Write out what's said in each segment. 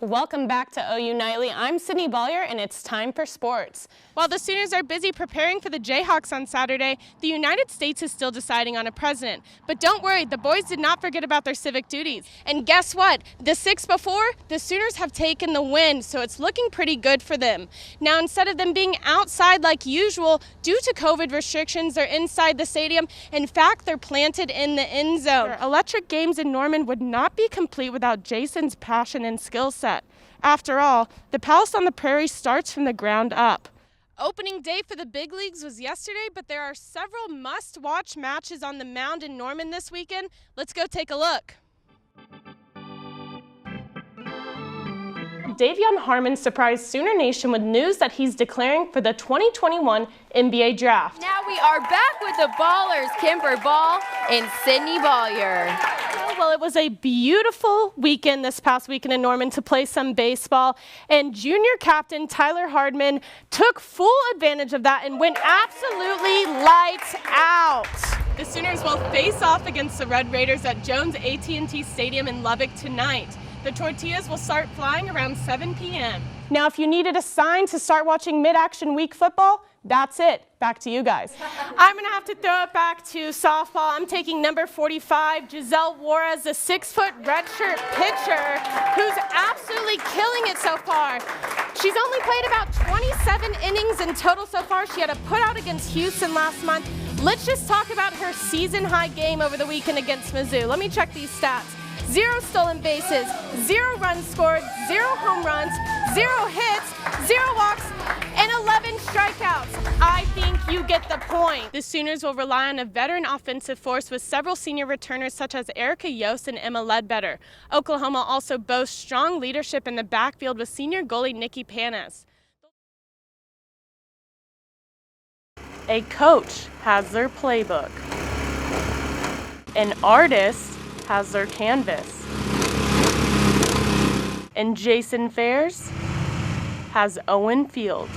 Welcome back to OU Nightly. I'm Sydney Baulier, and it's time for sports. While the Sooners are busy preparing for the Jayhawks on Saturday, the United States is still deciding on a president. But don't worry, the boys did not forget about their civic duties. And guess what? The 6 before, the Sooners have taken the win, so it's looking pretty good for them. Now, instead of them being outside like usual, due to COVID restrictions, they're inside the stadium. In fact, they're planted in the end zone. Their electric games in Norman would not be complete without Jason's passion and skill set. After all, the Palace on the Prairie starts from the ground up. Opening day for the big leagues was yesterday, but there are several must-watch matches on the mound in Norman this weekend. Let's go take a look. Davion Harmon surprised Sooner Nation with news that he's declaring for the 2021 NBA Draft. Now we are back with the Ballers, Kimber Ball and Sydney Baulier. Well, it was a beautiful weekend this past weekend in Norman to play some baseball, and junior captain Tyler Hardman took full advantage of that and went absolutely lights out. The Sooners will face off against the Red Raiders at Jones AT&T Stadium in Lubbock tonight. The tortillas will start flying around 7 p.m. Now, if you needed a sign to start watching mid-action week football, that's it. Back to you guys. I'm going to have to throw it back to softball. I'm taking number 45, Giselle Juarez, the 6-foot redshirt pitcher, who's absolutely killing it so far. She's only played about 27 innings in total so far. She had a putout against Houston last month. Let's just talk about her season-high game over the weekend against Mizzou. Let me check these stats. 0 stolen bases, 0 runs scored, 0 home runs, 0 hits, 0 walks, and 11 strikeouts. I think you get the point. The Sooners will rely on a veteran offensive force with several senior returners such as Erica Yost and Emma Ledbetter. Oklahoma also boasts strong leadership in the backfield with senior goalie Nikki Panis. A coach has their playbook. An artist has their canvas. And Jason Fairs has Owen Field.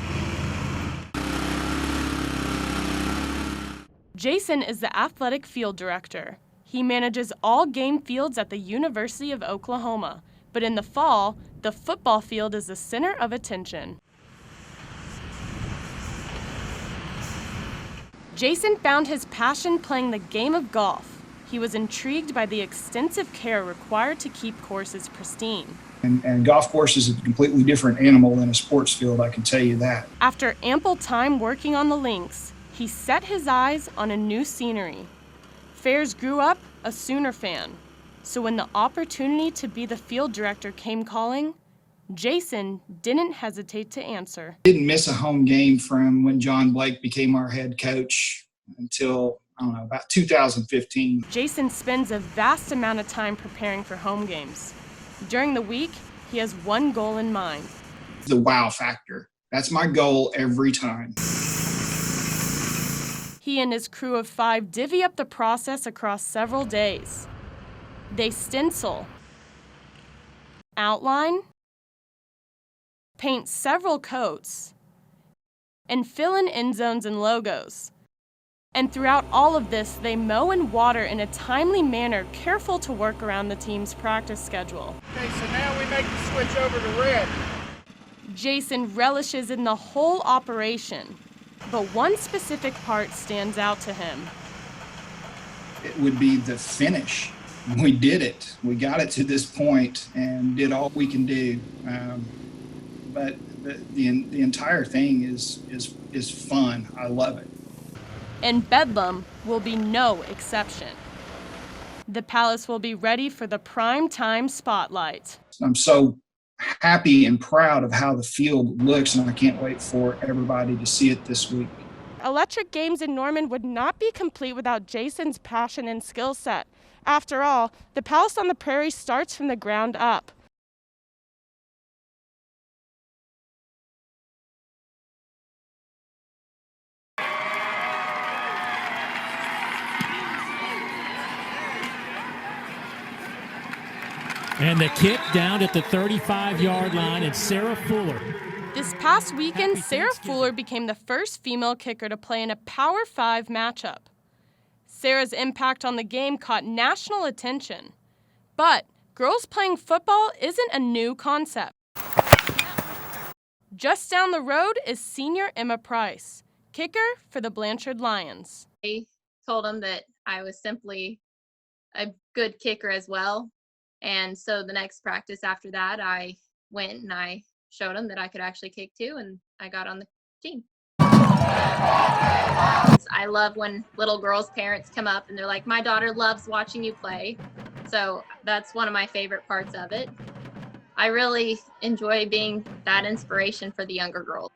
Jason is the athletic field director. He manages all game fields at the University of Oklahoma. But in the fall, the football field is the center of attention. Jason found his passion playing the game of golf. He was intrigued by the extensive care required to keep courses pristine. And golf course is a completely different animal than a sports field, I can tell you that. After ample time working on the links, he set his eyes on a new scenery. Fairs grew up a Sooner fan, so when the opportunity to be the field director came calling, Jason didn't hesitate to answer. Didn't miss a home game from when John Blake became our head coach until, I don't know, about 2015. Jason spends a vast amount of time preparing for home games. During the week, he has one goal in mind. The wow factor. That's my goal every time. He and his crew of 5 divvy up the process across several days. They stencil, outline, paint several coats, and fill in end zones and logos. And throughout all of this, they mow and water in a timely manner, careful to work around the team's practice schedule. Okay, so now we make the switch over to red. Jason relishes in the whole operation, but one specific part stands out to him. It would be the finish. We did it. We got it to this point and did all we can do. But the entire thing is fun. I love it. And Bedlam will be no exception. The Palace will be ready for the prime time spotlight. I'm so happy and proud of how the field looks, and I can't wait for everybody to see it this week. Electric games in Norman would not be complete without Jason's passion and skill set. After all, the Palace on the Prairie starts from the ground up. And the kick down at the 35-yard line, and Sarah Fuller. This past weekend, Sarah Fuller became the first female kicker to play in a Power 5 matchup. Sarah's impact on the game caught national attention. But girls playing football isn't a new concept. Just down the road is senior Emma Price, kicker for the Blanchard Lions. I told them that I was simply a good kicker as well. And so the next practice after that, I went and I showed them that I could actually kick too, and I got on the team. I love when little girls' parents come up and they're like, my daughter loves watching you play. So that's one of my favorite parts of it. I really enjoy being that inspiration for the younger girls.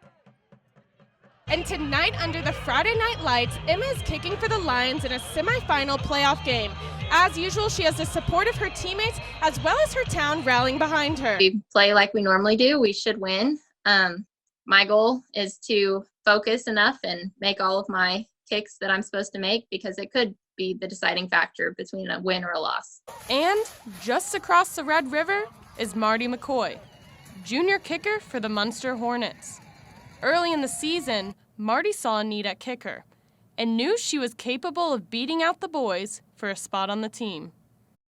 And tonight, under the Friday night lights, Emma is kicking for the Lions in a semifinal playoff game. As usual, she has the support of her teammates as well as her town rallying behind her. We play like we normally do. We should win. My goal is to focus enough and make all of my kicks that I'm supposed to make, because it could be the deciding factor between a win or a loss. And just across the Red River is Marty McCoy, junior kicker for the Munster Hornets. Early in the season, Marty saw a need at kicker and knew she was capable of beating out the boys for a spot on the team.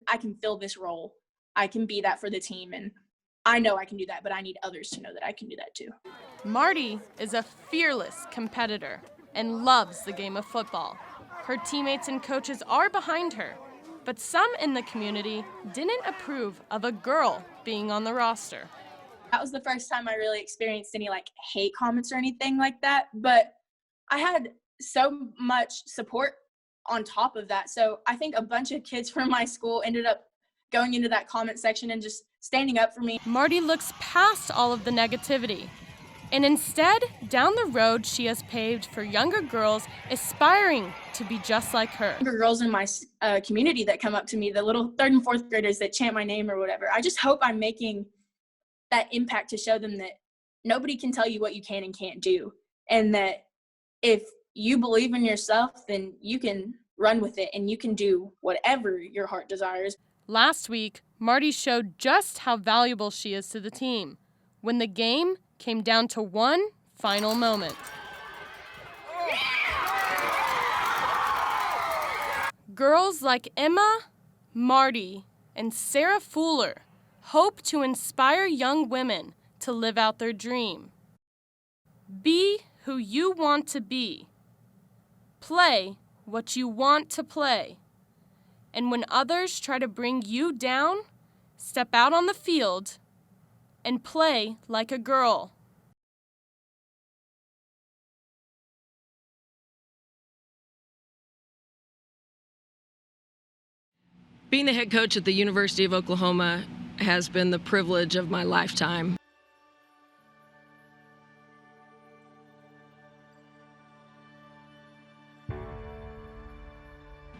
I can fill this role. I can be that for the team, and I know I can do that, but I need others to know that I can do that too. Marty is a fearless competitor and loves the game of football. Her teammates and coaches are behind her, but some in the community didn't approve of a girl being on the roster. That was the first time I really experienced any hate comments or anything like that, but I had so much support on top of that. So I think a bunch of kids from my school ended up going into that comment section and just standing up for me. Marty looks past all of the negativity, and instead, down the road she has paved for younger girls aspiring to be just like her. Younger girls in my community that come up to me, the little 3rd and 4th graders that chant my name or whatever, I just hope I'm making that impact to show them that nobody can tell you what you can and can't do, and that if you believe in yourself, then you can run with it and you can do whatever your heart desires. Last week, Marty showed just how valuable she is to the team when the game came down to one final moment. Girls like Emma, Marty, and Sarah Fuller hope to inspire young women to live out their dream. Be who you want to be. Play what you want to play. And when others try to bring you down, step out on the field and play like a girl. Being the head coach at the University of Oklahoma has been the privilege of my lifetime.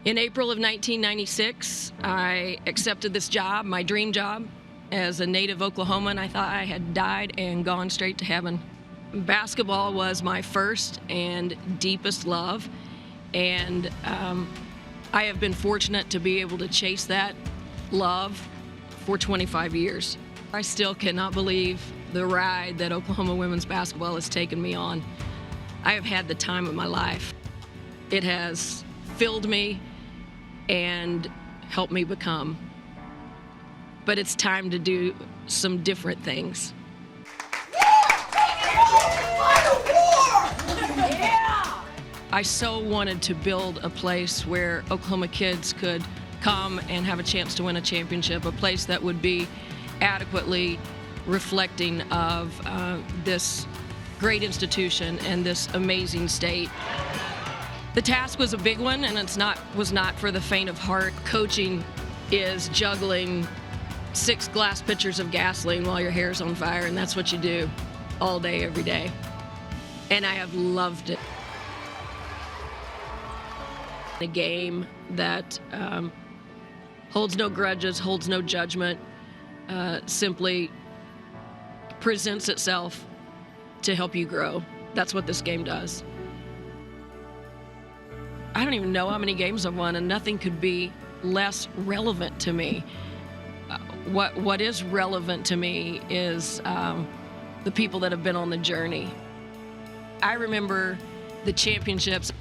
In April of 1996, I accepted this job, my dream job, as a native Oklahoman. I thought I had died and gone straight to heaven. Basketball was my first and deepest love, and I have been fortunate to be able to chase that love for 25 years. I still cannot believe the ride that Oklahoma women's basketball has taken me on. I have had the time of my life. It has filled me and helped me become. But it's time to do some different things. I so wanted to build a place where Oklahoma kids could come and have a chance to win a championship, a place that would be adequately reflecting of this great institution and this amazing state. The task was a big one, and was not for the faint of heart. Coaching is juggling 6 glass pitchers of gasoline while your hair's on fire, and that's what you do all day, every day. And I have loved it. A game that holds no grudges, holds no judgment, simply presents itself to help you grow. That's what this game does. I don't even know how many games I've won, and nothing could be less relevant to me. What is relevant to me is the people that have been on the journey. I remember the championships.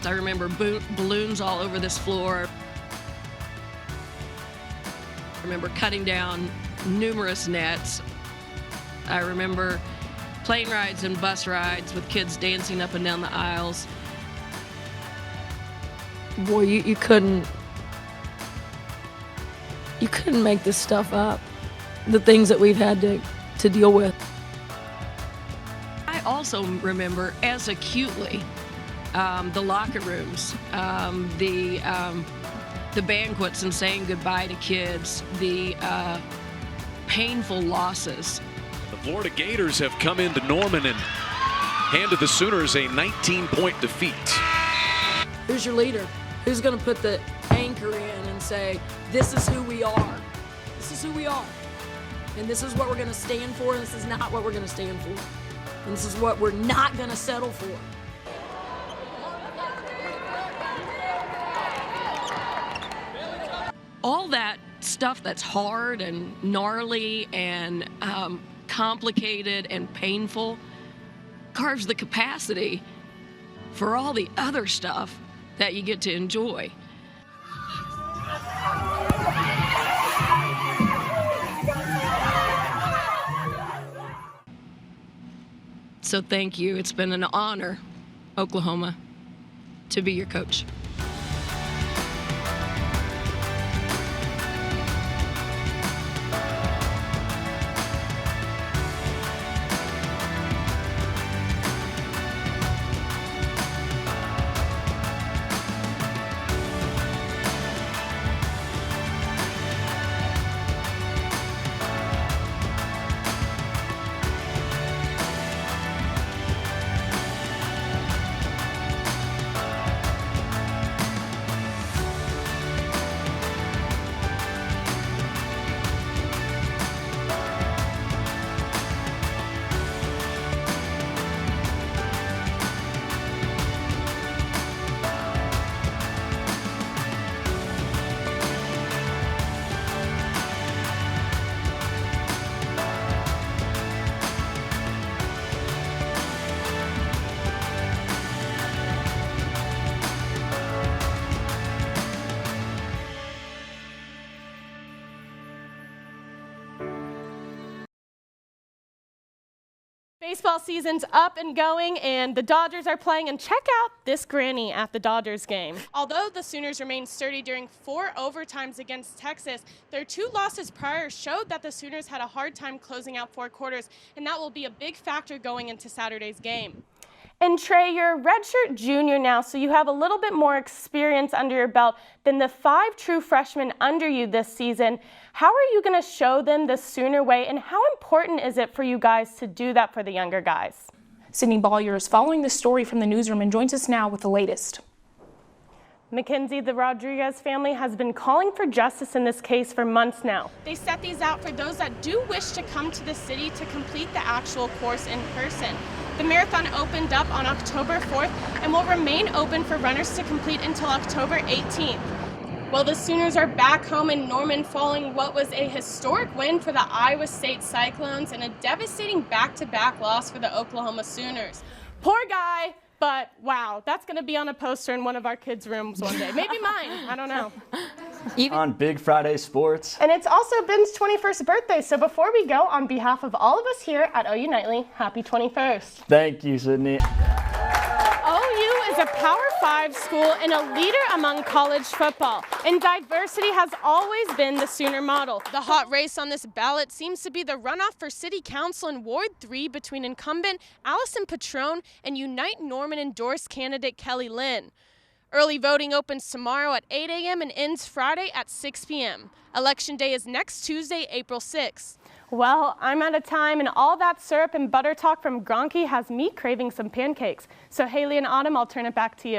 I remember balloons all over this floor. I remember cutting down numerous nets. I remember plane rides and bus rides with kids dancing up and down the aisles. Boy, you couldn't make this stuff up, the things that we've had to deal with. I also remember as acutely the locker rooms, the banquets and saying goodbye to kids, the painful losses. The Florida Gators have come into Norman and handed the Sooners a 19-point defeat. Who's your leader? Who's going to put the anchor in and say, this is who we are. This is who we are. And this is what we're going to stand for, and this is not what we're going to stand for. And this is what we're not going to settle for. All that stuff that's hard and gnarly and complicated and painful carves the capacity for all the other stuff that you get to enjoy. So thank you. It's been an honor, Oklahoma, to be your coach. Baseball season's up and going, and the Dodgers are playing, and check out this granny at the Dodgers game. Although the Sooners remained sturdy during 4 overtimes against Texas, their 2 losses prior showed that the Sooners had a hard time closing out 4 quarters, and that will be a big factor going into Saturday's game. And Trey, you're a redshirt junior now, so you have a little bit more experience under your belt than the 5 true freshmen under you this season. How are you going to show them the Sooner way, and how important is it for you guys to do that for the younger guys? Sydney Baulier is following the story from the newsroom and joins us now with the latest. Mackenzie, the Rodriguez family has been calling for justice in this case for months now. They set these out for those that do wish to come to the city to complete the actual course in person. The marathon opened up on October 4th and will remain open for runners to complete until October 18th. Well, the Sooners are back home in Norman following what was a historic win for the Iowa State Cyclones and a devastating back-to-back loss for the Oklahoma Sooners. Poor guy, but wow, that's going to be on a poster in one of our kids' rooms one day. Maybe mine, I don't know. On Big Friday Sports. And it's also Ben's 21st birthday, so before we go, on behalf of all of us here at OU Nightly, happy 21st. Thank you, Sydney. OU is a Power 5 school and a leader among college football, and diversity has always been the Sooner model. The hot race on this ballot seems to be the runoff for City Council in Ward 3 between incumbent Allison Patrone and Unite Norman endorsed candidate Kelly Lynn. Early voting opens tomorrow at 8 a.m. and ends Friday at 6 p.m. Election day is next Tuesday, April 6th. Well, I'm out of time, and all that syrup and butter talk from Gronky has me craving some pancakes. So Haley and Autumn, I'll turn it back to you.